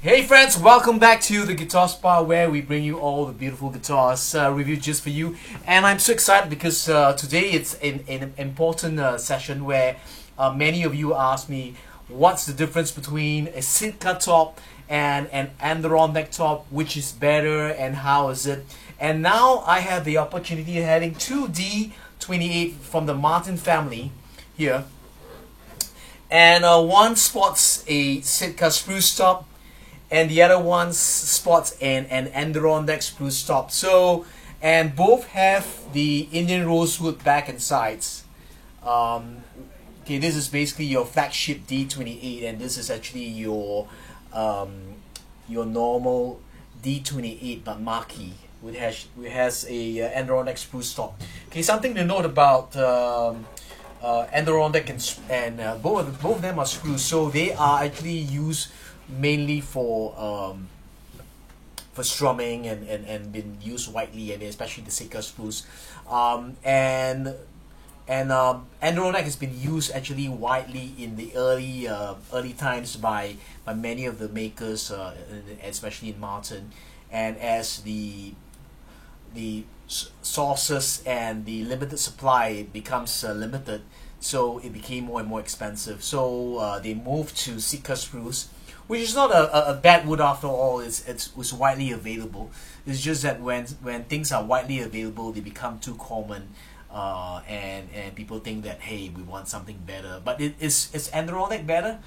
Hey friends, welcome back to the Guitar Spa where we bring you all the beautiful guitars reviewed just for you. And I'm so excited because today it's an important session where many of you asked me what's the difference between a Sitka top and an Adirondack top, which is better and how is it. And now I have the opportunity of having two D28 from the Martin family here. And one sports a Sitka spruce top, and the other one spots an Adirondack spruce top. So, and both have the Indian rosewood back and sides. Okay, this is basically your flagship D28, and this is actually your normal D28 but marquee, which has a Adirondack spruce top. Okay, something to note about Adirondack and both of them are spruce, so they are actually used mainly for strumming and been used widely, and especially the Sitka spruce. And Adirondack has been used actually widely in the early times by many of the makers, especially in Martin. And as the sources and the limited supply becomes limited, so it became more and more expensive. So they moved to Sitka spruce, which is not a bad wood after all. It was widely available. It's just that when things are widely available, they become too common, and people think that, hey, we want something better. But is Adirondack better?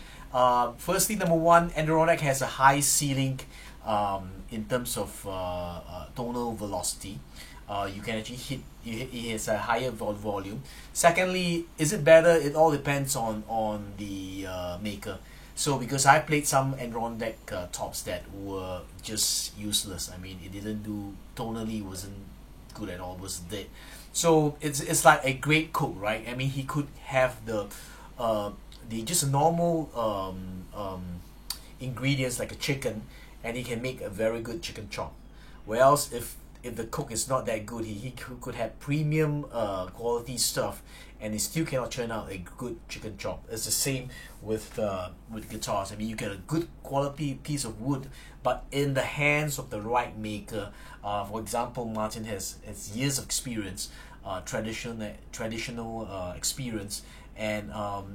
Firstly, number one, Adirondack has a high ceiling in terms of tonal velocity. You can actually hit. It has a higher volume. Secondly, is it better? It all depends on the maker. So because I played some Adirondack tops that were just useless. I mean, it didn't do tonally, wasn't good at all, was dead. So it's like a great cook, right? I mean, he could have the just normal ingredients like a chicken, and he can make a very good chicken chop. Whereas if the cook is not that good, he could have premium quality stuff, and it still cannot turn out a good chicken chop. It's the same with guitars. I mean, you get a good quality piece of wood, but in the hands of the right maker. For example, Martin has years of experience, traditional experience, and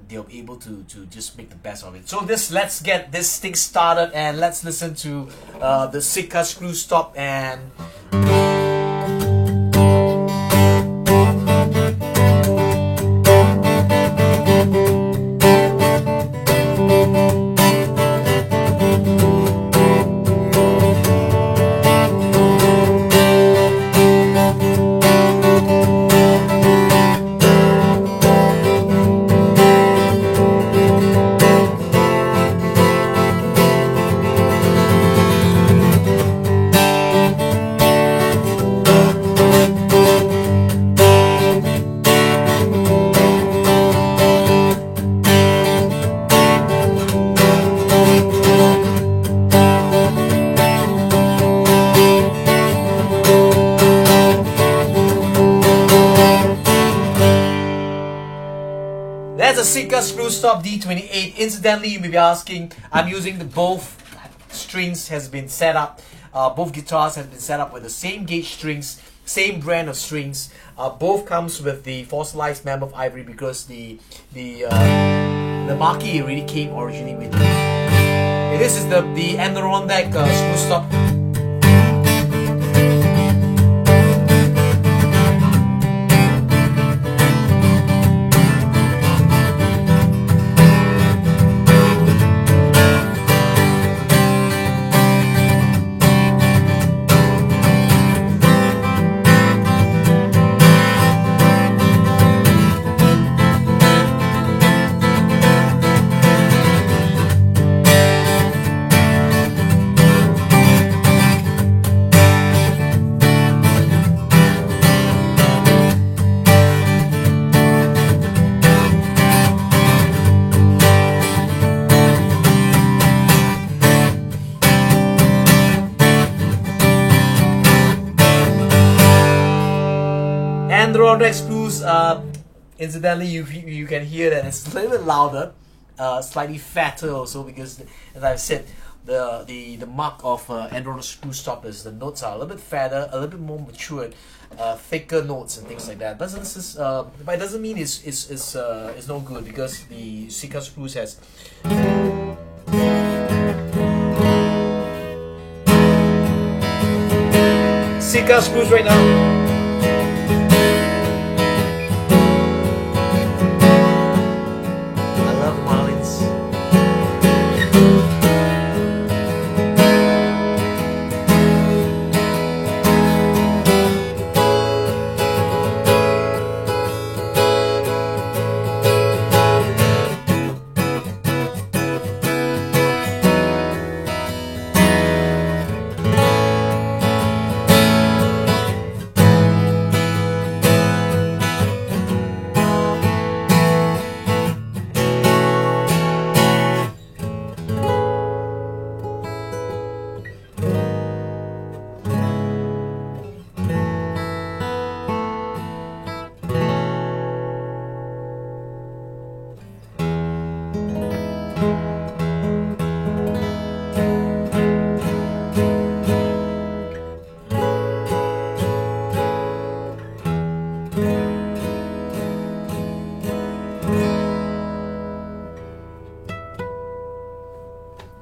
they'll be able to just make the best of it. So let's get this thing started, and let's listen to the Sitka spruce top and that's a Sitka spruce top D28. Incidentally, you may be asking, I'm using both strings has been set up. Both guitars have been set up with the same gauge strings, same brand of strings. Both comes with the fossilized mammoth ivory because the marquee already came originally with it. And this is the Adirondack spruce top. Adirondack spruce, incidentally, you can hear that it's a little bit louder, slightly fatter also because, as I've said, the mark of Andronos screw stop is the notes are a little bit fatter, a little bit more matured, thicker notes and things like that. But this is but it doesn't mean it's no good, because the Sitka screws has Sitka screws right now.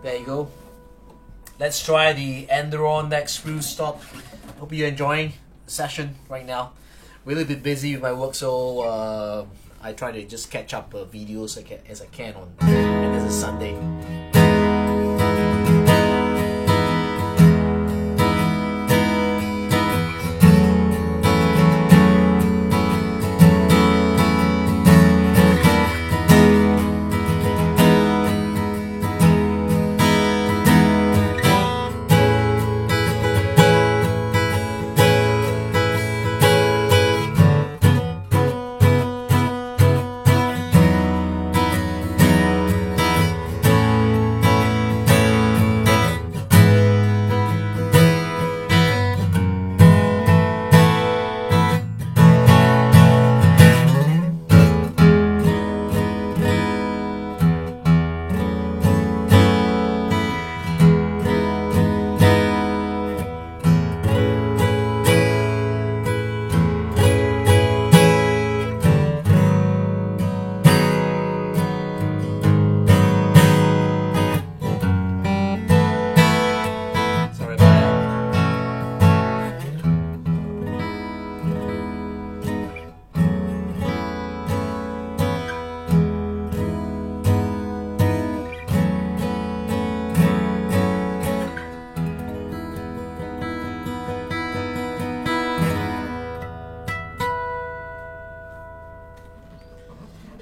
There you go. Let's try the Enduron neck screw stop. Hope you're enjoying the session right now. Really been busy with my work, so I try to just catch up videos as I can on, and this is Sunday.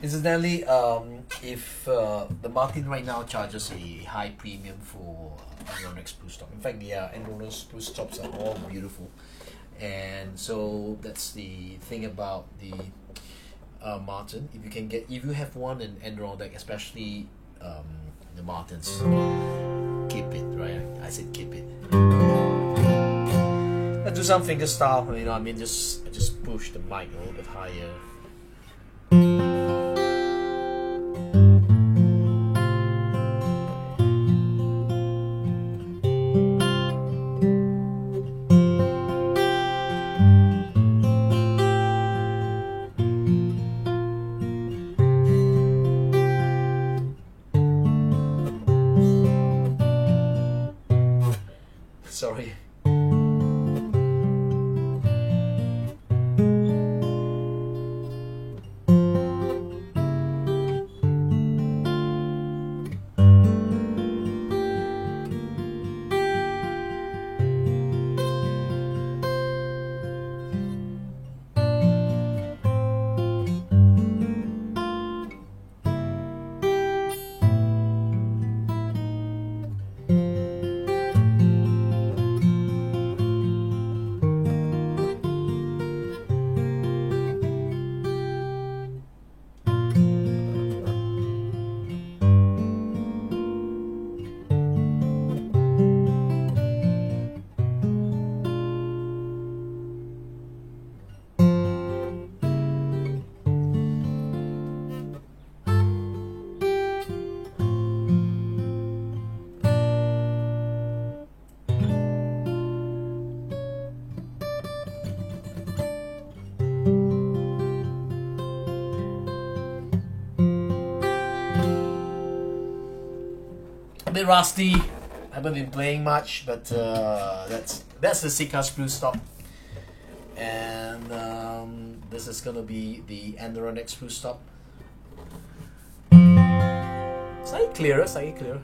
Incidentally, if the Martin right now charges a high premium for Andronex screw stop. In fact, the Andronex screw stops are all beautiful, and so that's the thing about the Martin. If you have one in Andron deck, especially the Martins, keep it, right? I said keep it. Let's do some finger style. You know, I mean, just push the mic a little bit higher. Sorry. bit rusty. Haven't been playing much, but that's the Sitka Spruce stop. And this is gonna be the Adirondack Spruce stop. Slightly clearer, slightly clearer.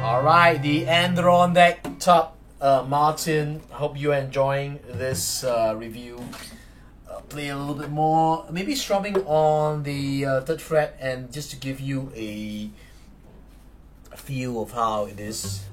Alright, the Adirondack Top Martin. Hope you're enjoying this review. Play a little bit more, maybe strumming on the third fret, and just to give you a feel of how it is.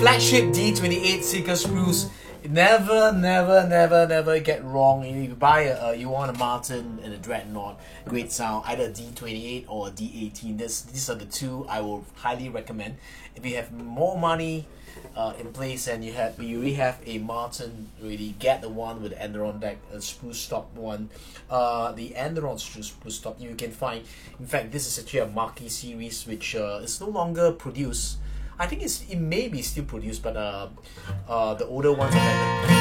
Flagship D28 Sitka Spruce. Never get wrong. If you buy you want a Martin and a Dreadnought, great sound, either a D28 or a D18. These are the two I will highly recommend. If you have more money in place and you really have a Martin, really get the one with the Adirondack Spruce Stop one. The Adirondack Spruce Stop you can find. In fact, this is actually a Marquee series which is no longer produced. I think it may be still produced, but the older ones are better.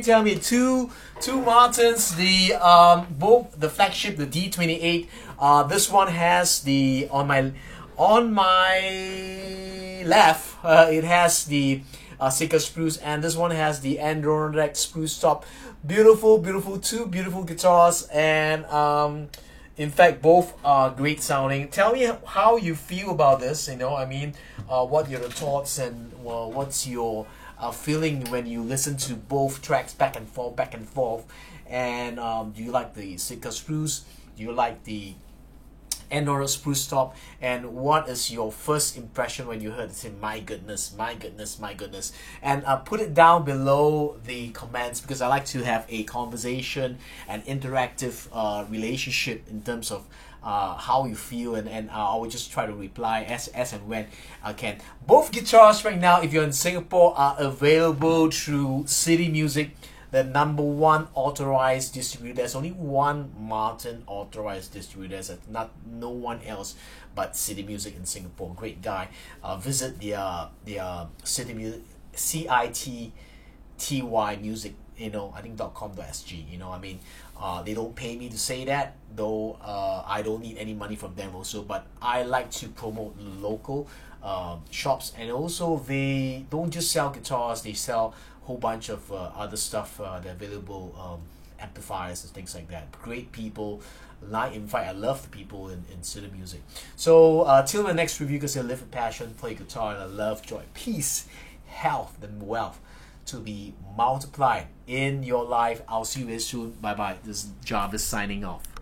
Tell me, two Martins, the both the flagship, the D28. This one has the on my left. It has the Sitka Spruce, and this one has the Adirondack Spruce Top. Beautiful, two beautiful guitars, and in fact, both are great sounding. Tell me how you feel about this. You know, I mean, what are your thoughts, and what's your feeling when you listen to both tracks back and forth, and do you like the Sitka Spruce? Do you like the Endora Spruce Top, and what is your first impression when you heard it? Say, my goodness, my goodness, my goodness. And put it down below the comments, because I like to have a conversation and interactive relationship in terms of how you feel, and I will just try to reply as and when I can. Both guitars right now, if you're in Singapore, are available through City Music, the #1 authorized distributor. There's only one Martin authorized distributor. There's no one else but City Music in Singapore. Great guy. Visit the City Music, CITTY Music, I think .com.sg. They don't pay me to say that, though. I don't need any money from them also, but I like to promote local shops, and also they don't just sell guitars, they sell whole bunch of other stuff. They're available, amplifiers and things like that. Great people. In fact, I love the people in City Music. So till the next review, because I live with passion, play guitar, and I love joy, peace, health, and wealth to be multiplied in your life. I'll see you guys soon. Bye bye. This is Jarvis signing off.